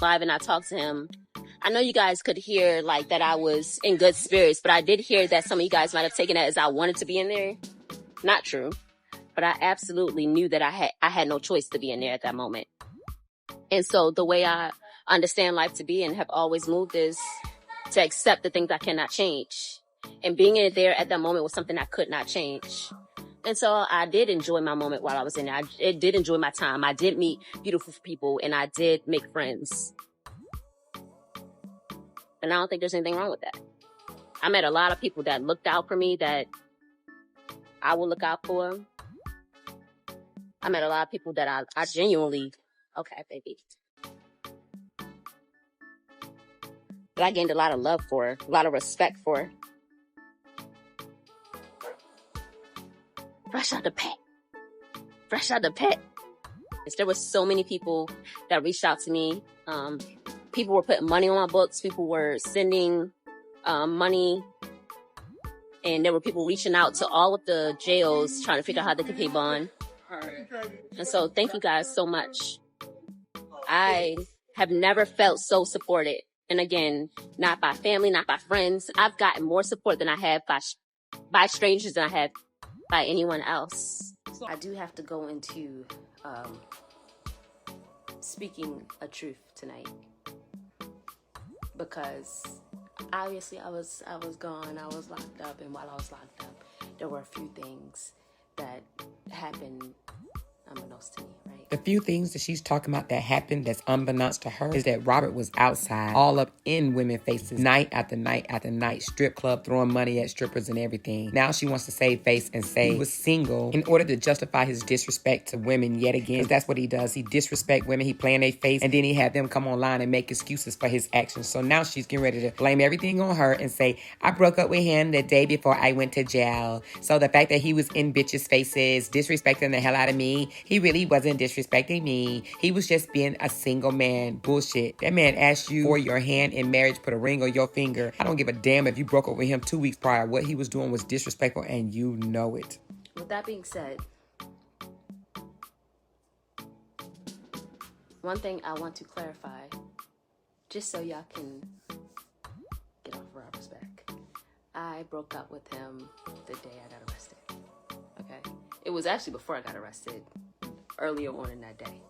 live and I talked to him, I know you guys could hear like that I was in good spirits, but I did hear that some of you guys might have taken it as I wanted to be in there. Not true. But I absolutely knew that I had no choice to be in there at that moment. And so the way I understand life to be and have always moved is to accept the things I cannot change. And being in there at that moment was something I could not change. And so I did enjoy my moment while I was in there. I did enjoy my time. I did meet beautiful people and I did make friends. And I don't think there's anything wrong with that. I met a lot of people that looked out for me that I will look out for. I met a lot of people that I genuinely, okay, baby. That I gained a lot of love for, a lot of respect for. Fresh out the pet. Fresh out the pet. There were so many people that reached out to me. People were putting money on my books. People were sending money. And there were people reaching out to all of the jails trying to figure out how they could pay bond. And so thank you guys so much. I have never felt so supported. And again, not by family, not by friends. I've gotten more support than I have by strangers than I have by anyone else. I do have to go into speaking a truth tonight. Because obviously I was gone, I was locked up, and while I was locked up, there were a few things that happened unbeknownst to me, right? The few things that she's talking about that happened that's unbeknownst to her is that Robert was outside, all up in women's faces, night after night after night, strip club, throwing money at strippers and everything. Now she wants to save face and say he was single in order to justify his disrespect to women yet again. Because that's what he does. He disrespect women, he play in their face, and then he had them come online and make excuses for his actions. So now she's getting ready to blame everything on her and say, I broke up with him the day before I went to jail. So the fact that he was in bitches' faces, disrespecting the hell out of me, he really wasn't disrespecting me. He was just being a single man. Bullshit. That man asked you for your hand in marriage, put a ring on your finger. I don't give a damn if you broke up with him 2 weeks prior. What he was doing was disrespectful and you know it. With that being said, one thing I want to clarify, just so y'all can get off Robert's back. I broke up with him the day I got arrested. Okay? It was actually before I got arrested. Earlier on in that day.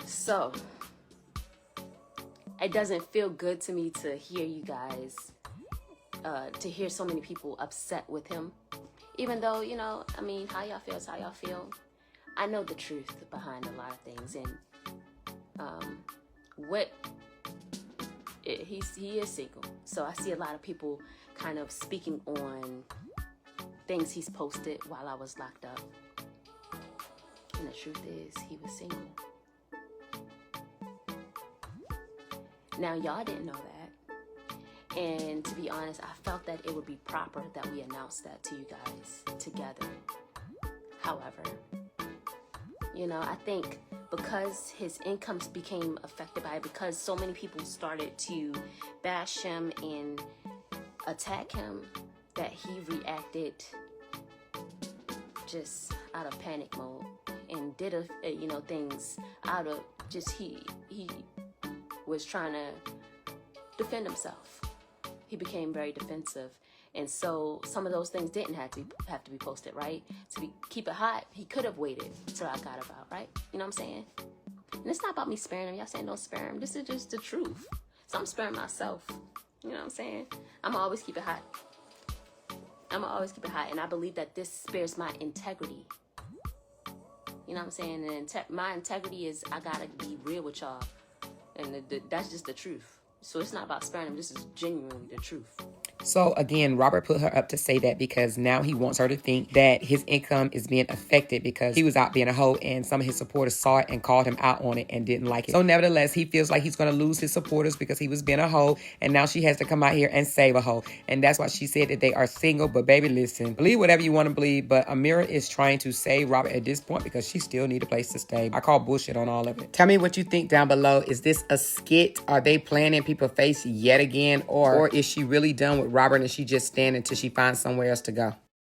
So it doesn't feel good to me to hear you guys, to hear so many people upset with him. Even though, you know, I mean, how y'all feel is how y'all feel. I know the truth behind a lot of things, and he is single. So I see a lot of people kind of speaking on things he's posted while I was locked up. And the truth is, he was single. Now, y'all didn't know that. And to be honest, I felt that it would be proper that we announce that to you guys together. However, you know, I think because his incomes became affected by it, because so many people started to bash him and attack him, that he reacted just out of panic mode. And did things out of just he was trying to defend himself. He became very defensive, and so some of those things didn't have to be posted, right? Keep it hot. He could have waited till I got about, right? You know what I'm saying? And it's not about me sparing him. Y'all saying don't spare him. This is just the truth. So I'm sparing myself. You know what I'm saying? I'ma always keep it hot. And I believe that this spares my integrity. You know what I'm saying? And my integrity is I gotta be real with y'all. And that's just the truth. So it's not about sparing them. This is genuinely the truth. So again, Robert put her up to say that because now he wants her to think that his income is being affected because he was out being a hoe and some of his supporters saw it and called him out on it and didn't like it. So nevertheless, he feels like he's going to lose his supporters because he was being a hoe, and now she has to come out here and save a hoe. And that's why she said that they are single. But baby, listen, believe whatever you want to believe, but Amira is trying to save Robert at this point because she still need a place to stay. I call bullshit on all of it. Tell me what you think down below. Is this a skit? Are they playing in people's face yet again? Or is she really done with Robert and she just standing until she finds somewhere else to go?